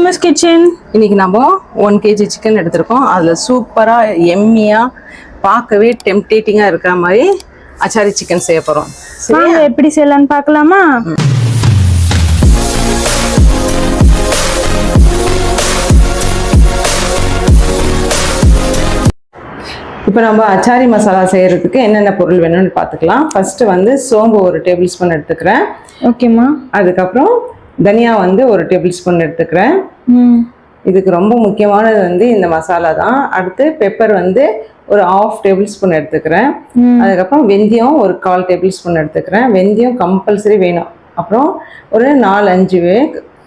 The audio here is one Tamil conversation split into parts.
Famous kitchen. இன்னைக்கு நம்ம 1 kg சிக்கன் எடுத்திருக்கோம். அதில் சூப்பராக எம்மியாக பார்க்கவே டெம்டேட்டிங்காக இருக்கிற மாதிரி அச்சாரி சிக்கன் செய்ய போகிறோம். வாங்க எப்படி செய்யலாம்னு பார்க்கலாமா? இப்போ நம்ம அச்சாரி மசாலா செய்கிறதுக்கு என்னென்ன பொருள் வேணும்னு பார்த்துக்கலாம். ஃபஸ்ட்டு வந்து சோம்பு 1 டேபிள் ஸ்பூன் எடுத்துக்கிறேன். ஓகேம்மா. அதுக்கப்புறம் தனியா வந்து 1 டேபிள் ஸ்பூன் எடுத்துக்கிறேன். இதுக்கு ரொம்ப முக்கியமானது வந்து இந்த மசாலா தான். அடுத்து பெப்பர் வந்து ஒரு 1/2 டேபிள் ஸ்பூன் எடுத்துக்கிறேன். அதுக்கப்புறம் வெந்தயம் ஒரு 1/4 டேபிள் ஸ்பூன் எடுத்துக்கிறேன். வெந்தயம் கம்பல்சரி வேணும். அப்புறம் ஒரு 4-5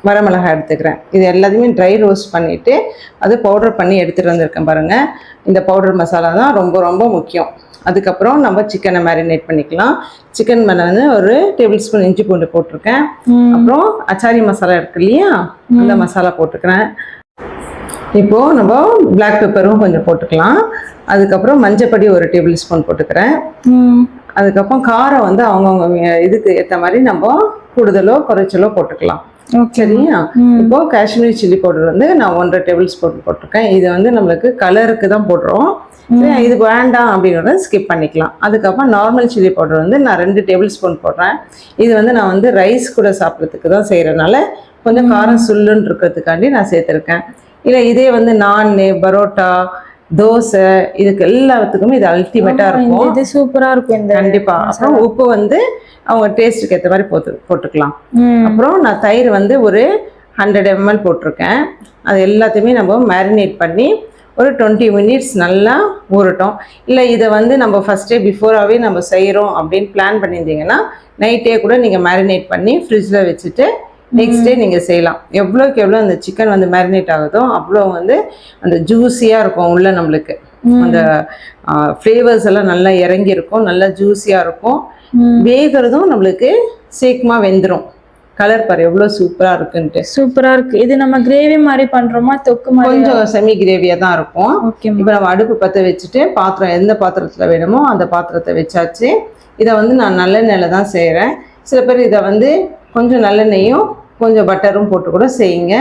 வரமிளகாய் எடுத்துக்கிறேன். இது எல்லாத்தையுமே ட்ரை ரோஸ்ட் பண்ணிவிட்டு அது பவுடர் பண்ணி எடுத்துகிட்டு வந்திருக்கேன் பாருங்கள். இந்த பவுடர் மசாலா தான் ரொம்ப ரொம்ப முக்கியம். அதுக்கப்புறம் நம்ம சிக்கனை மேரினேட் பண்ணிக்கலாம். சிக்கன் மேலே வந்து ஒரு டேபிள் ஸ்பூன் இஞ்சி பூண்டு போட்டிருக்கேன். அப்புறம் அச்சாரி மசாலா இருக்கு இல்லையா, அந்த மசாலா போட்டுக்கிறேன். இப்போது நம்ம பிளாக் பெப்பரும் கொஞ்சம் போட்டுக்கலாம். அதுக்கப்புறம் மஞ்சப்பொடி 1 டேபிள் ஸ்பூன் போட்டுக்கிறேன். அதுக்கப்புறம் காரம் வந்து அவங்கவுங்க இதுக்கு ஏற்ற மாதிரி நம்ம கூடுதலோ குறைச்சலோ போட்டுக்கலாம். சரியா? இப்போ காஷ்மீரி சில்லி பவுடர் வந்து நான் 1.5 டேபிள் ஸ்பூன் போட்டிருக்கேன். இது வந்து நம்மளுக்கு கலருக்கு தான் போடுறோம். இது வேண்டாம் அப்படின்றத ஸ்கிப் பண்ணிக்கலாம். அதுக்கப்புறம் நார்மல் சில்லி பவுடர் வந்து நான் 2 டேபிள் ஸ்பூன் போடுறேன். இது வந்து நான் வந்து ரைஸ் கூட சாப்பிட்றதுக்கு தான் செய்கிறனால கொஞ்சம் காரம் சுல்லுன்னு இருக்கிறதுக்காண்டி நான் சேர்த்துருக்கேன். இல்லை இதே வந்து நான் பரோட்டா தோசை இதுக்கு எல்லாத்துக்குமே இது அல்டிமேட்டாக இருக்கும். இது சூப்பராக இருக்கும். கண்டிப்பாக. அப்புறம் உப்பு வந்து அவங்க டேஸ்ட்டுக்கு ஏற்ற மாதிரி போட்டுக்கலாம். அப்புறம் நான் தயிர் வந்து ஒரு 100 ml போட்டிருக்கேன். அது எல்லாத்தையுமே நம்ம மேரினேட் பண்ணி ஒரு 20 மினிட்ஸ் நல்லா ஊறட்டும். இல்லை இதை வந்து நம்ம ஃபஸ்ட்டே பிஃபோராகவே நம்ம செய்கிறோம் அப்படின்னு பிளான் பண்ணியிருந்தீங்கன்னா நைட்டே கூட நீங்கள் மேரினேட் பண்ணி ஃப்ரிட்ஜில் வச்சுட்டு நெக்ஸ்ட் டே நீங்கள் செய்யலாம். எவ்வளோக்கு எவ்வளோ அந்த சிக்கன் வந்து மேரினேட் ஆகுதோ அவ்வளோ வந்து அந்த ஜூஸியாக இருக்கும். உள்ள நம்மளுக்கு அந்த ஃப்ளேவர்ஸ் எல்லாம் நல்லா இறங்கி இருக்கும், நல்லா ஜூஸியாக இருக்கும். வேகிறதும் நம்மளுக்கு சீக்கிரமாக வெந்துடும். கலர் பாரு எவ்வளோ சூப்பராக இருக்குன்ட்டு. சூப்பராக இருக்குது. இது நம்ம கிரேவி மாதிரி பண்ணுறோமா தொக்கு மாதிரி? கொஞ்சம் செமி கிரேவியாக தான் இருக்கும். இப்போ நம்ம அடுப்பு பற்ற வச்சுட்டு பாத்திரம் எந்த பாத்திரத்தில் வேணுமோ அந்த பாத்திரத்தை வச்சாச்சு. இதை வந்து நான் நல்லெண்ணெயில் தான் செய்கிறேன். சில பேர் இதை வந்து கொஞ்சம் நல்லெண்ணெயும் கொஞ்சம் பட்டரும் போட்டு கூட செய்யுங்க,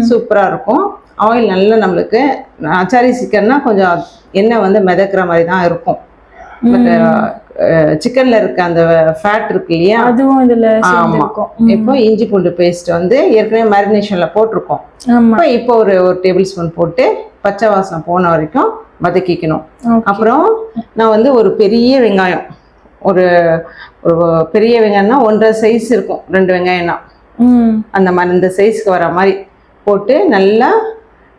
சூப்பராக இருக்கும். ஆயில் நல்லா நம்மளுக்கு அச்சாரி சிக்கன்னா கொஞ்சம் எண்ணெய் வந்து மிதக்கிற மாதிரி தான் இருக்கும். பட் சிக்கன்ல இருக்க அந்த ஃபேட் இருக்கு இல்லையா, அதுவும் இதுல இருக்கும். இப்போ இஞ்சி பூண்டு பேஸ்ட் வந்து ஏற்கனவே மேரினேஷன்ல போட்டிருக்கோம். இப்போ ஒரு டேபிள் ஸ்பூன் போட்டு பச்சை வாசனை போன வரைக்கும் வதக்கிக்கணும். அப்புறம் நான் வந்து ஒரு பெரிய வெங்காயம், ஒரு பெரிய வெங்காயம்னா 1.5 சைஸ் இருக்கும், 2 வெங்காயம்னா அந்த மாதிரி இந்த சைஸ்க்கு வர மாதிரி போட்டு நல்லா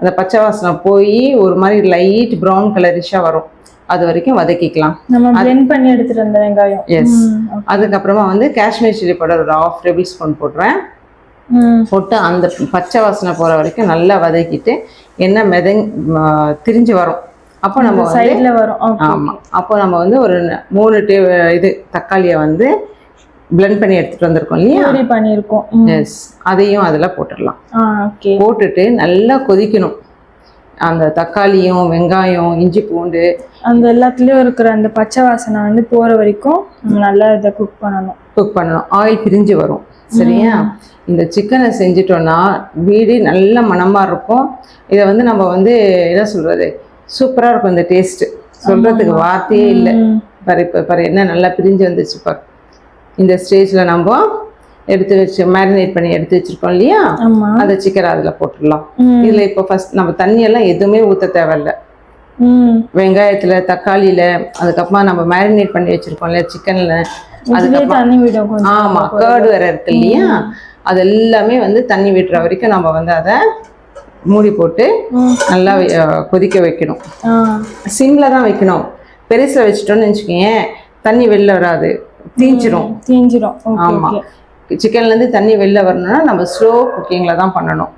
அந்த பச்சை வாசனை போய் ஒரு மாதிரி லைட் ப்ரௌன் கலரிஷா வரும். அது வரைக்கும் வதக்கிக்கலாம். நம்ம பிளெண்ட் பண்ணி எடுத்துட்டு வந்த வெங்காயம். எஸ். அதுக்கப்புறமா வந்து காஷ்மீர் சில்லி பவுடர் ஒரு 1/2 டேபிள் ஸ்பூன் போடுறேன். போட்டு அந்த பச்சை வாசனை போகிற வரைக்கும் நல்லா வதக்கிட்டு எண்ணெய் திரிஞ்சு வரும். அப்போ நம்ம சைடில் வரும். ஆமாம். அப்போ நம்ம வந்து ஒரு 3 தக்காளியை வந்து பிளெண்ட் பண்ணி எடுத்துட்டு வந்திருக்கோம் இல்லையா, பண்ணியிருக்கோம். எஸ். அதையும் அதில் போட்டுடலாம். போட்டுட்டு நல்லா கொதிக்கணும். அந்த தக்காளியும் வெங்காயம் இஞ்சி பூண்டு அந்த எல்லாத்துலேயும் இருக்கிற அந்த பச்சை வாசனை வந்து போகிற வரைக்கும் நல்லா இதை குக் பண்ணணும். ஆயில் பிரிஞ்சு வரும். சரியா? இந்த சிக்கனை செஞ்சிட்டோன்னா வீடு நல்ல மணமாக இருக்கும். இதை வந்து நம்ம வந்து என்ன சொல்கிறது, சூப்பராக இருக்கும். இந்த டேஸ்ட்டு சொல்கிறதுக்கு வார்த்தையே இல்லை. பாரு என்ன நல்லா பிரிஞ்சு வந்துச்சு பாரு. இந்த ஸ்டேஜில் நம்ம எடுத்து வச்சு மேரினேட் பண்ணி எடுத்து வச்சிருக்கோம் இல்லையா, அந்த சிக்கனை அதில் போட்டுடலாம். இதில் இப்போ ஃபர்ஸ்ட் நம்ம தண்ணியெல்லாம் எதுவுமே ஊற்ற தேவையில்லை. வெங்காயத்தில் தக்காளியில் அதுக்கப்புறமா நம்ம மேரினேட் பண்ணி வச்சுருக்கோம் இல்லையா சிக்கனில், அதுக்கப்புறம் ஆமாம் கர்டு வேறு இருக்கு இல்லையா, அது எல்லாமே வந்து தண்ணி விடுற வரைக்கும் நம்ம வந்து அதை மூடி போட்டு நல்லா கொதிக்க வைக்கணும். சிம்மில் தான் வைக்கணும். பெருசில் வச்சுட்டோன்னு வச்சுக்கோங்க தண்ணி வெளில வராது, தீஞ்சிரும். ஆமாம். சிக்கன்லேருந்து தண்ணி வெளில வரணும்னா நம்ம ஸ்லோ குக்கிங்கில் தான் பண்ணணும்.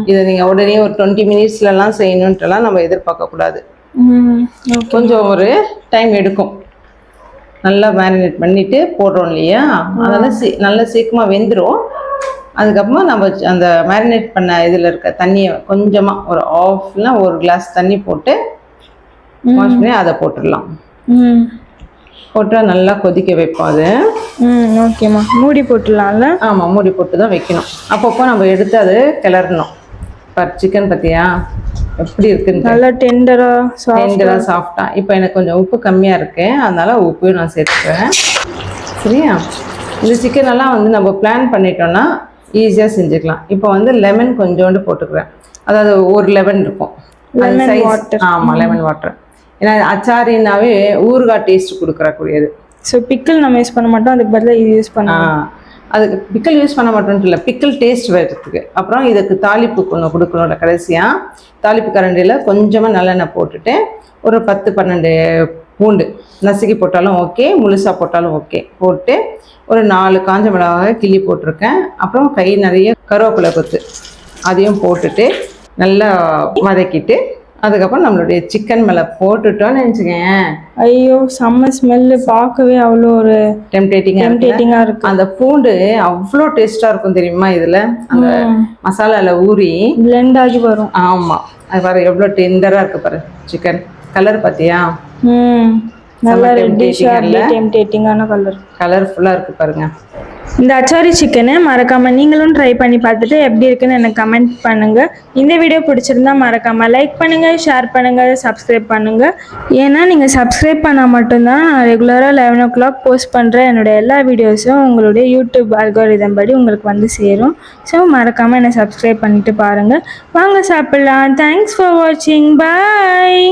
இதை நீங்கள் உடனே ஒரு 20 மினிட்ஸ்லலாம் செய்யணுன்ட்டுலாம் நம்ம எதிர்பார்க்கக்கூடாது. கொஞ்சம் ஒரு டைம் எடுக்கும். நல்லா மேரினேட் பண்ணிவிட்டு போடுறோம் இல்லையா, அதெல்லாம் நல்லா சீக்கிரமாக வெந்துடும். அதுக்கப்புறமா நம்ம அந்த மேரினேட் பண்ண இதில் இருக்க தண்ணியை கொஞ்சமாக ஒரு 1 கிளாஸ் தண்ணி போட்டு வாஷ் பண்ணி அதை போட்டுடலாம். போட்டு நல்லா கொதிக்க வைப்போம். அது ஓகேம்மா. மூடி போட்டுடலாம்ல? ஆமாம், மூடி போட்டு தான் வைக்கணும். அப்பப்போ நம்ம எடுத்து அது கிளறணும். சிக்கன் பார்த்தியா எப்படி இருக்குன்னு நல்லா டெண்டரா டெண்டராக சாஃப்டாக. இப்போ எனக்கு கொஞ்சம் உப்பு கம்மியாக இருக்கு, அதனால உப்பையும் நான் சேர்த்துக்கிறேன். சரியா? இந்த சிக்கன் எல்லாம் வந்து நம்ம பிளான் பண்ணிட்டோம்னா ஈஸியாக செஞ்சுக்கலாம். இப்போ வந்து லெமன் கொஞ்சோண்டு போட்டுக்கிறேன், அதாவது ஒரு லெமன் இருக்கும். ஆமாம், லெமன் வாட்டர். ஏன்னா அச்சாரின்னாவே ஊறுகாய் டேஸ்ட் கொடுக்கக்கூடியது. ஸோ பிக்கிள் நம்ம யூஸ் பண்ண மாட்டோம், அதுக்கு பதிலாக இது யூஸ் பண்ணலாம். அதுக்கு பிக்கிள் யூஸ் பண்ண மாட்டோம்னு இல்லை, பிக்கிள் டேஸ்ட் வரதுக்கு. அப்புறம் இதுக்கு தாளிப்பு ஒன்று கொடுக்கணும்ல. கடைசியாக தாளிப்பு கரண்டியில் கொஞ்சமாக நல்லெண்ணெய் போட்டுட்டு ஒரு 10-12 பூண்டு நசுக்கி போட்டாலும் ஓகே, முழுசாக போட்டாலும் ஓகே போட்டு ஒரு 4 காஞ்ச மிளகாய் கிள்ளி போட்டிருக்கேன். அப்புறம் கை நிறைய கருவேப்பிலை கொத்து அதையும் போட்டுட்டு நல்லா வதக்கிட்டு அதுக்கப்புறம் நம்மளுடைய சிக்கன் மேலே போட்டுட்டோன்னு நினச்சிக்கேன். ஐயோ, செம்ம ஸ்மெல்லு, பார்க்கவே அவ்வளோ ஒரு டெம்டேட்டிங்காக இருக்கு. அந்த பூண்டு அவ்வளோ டேஸ்ட்டாக இருக்கும் தெரியுமா? இதில் அந்த மசாலாவில் ஊறி பிளெண்ட் ஆகி வரும். ஆமாம், அது பாரு எவ்வளோ டெண்டராக இருக்குது பாரு சிக்கன். கலர் பார்த்தியா? நல்லா டெம்டேட்டிங்கான கலர்ஃபுல்லாக இருக்குது பாருங்க. இந்த அச்சாரி சிக்கனை மறக்காமல் நீங்களும் ட்ரை பண்ணி பார்த்துட்டு எப்படி இருக்குன்னு எனக்கு கமெண்ட் பண்ணுங்கள். இந்த வீடியோ பிடிச்சிருந்தா மறக்காமல் லைக் பண்ணுங்கள், ஷேர் பண்ணுங்கள், சப்ஸ்கிரைப் பண்ணுங்கள். ஏன்னா நீங்கள் சப்ஸ்கிரைப் பண்ணால் மட்டும்தான் நான் ரெகுலராக 11 o'clock போஸ்ட் பண்ணுற என்னோடய எல்லா வீடியோஸும் உங்களுடைய யூடியூப் அல்காரிதம் படி உங்களுக்கு வந்து சேரும். ஸோ மறக்காமல் என்னை சப்ஸ்கிரைப் பண்ணிவிட்டு பாருங்கள். வாங்க சாப்பிட்லாம். தேங்க்ஸ் ஃபார் வாட்சிங். பாய்.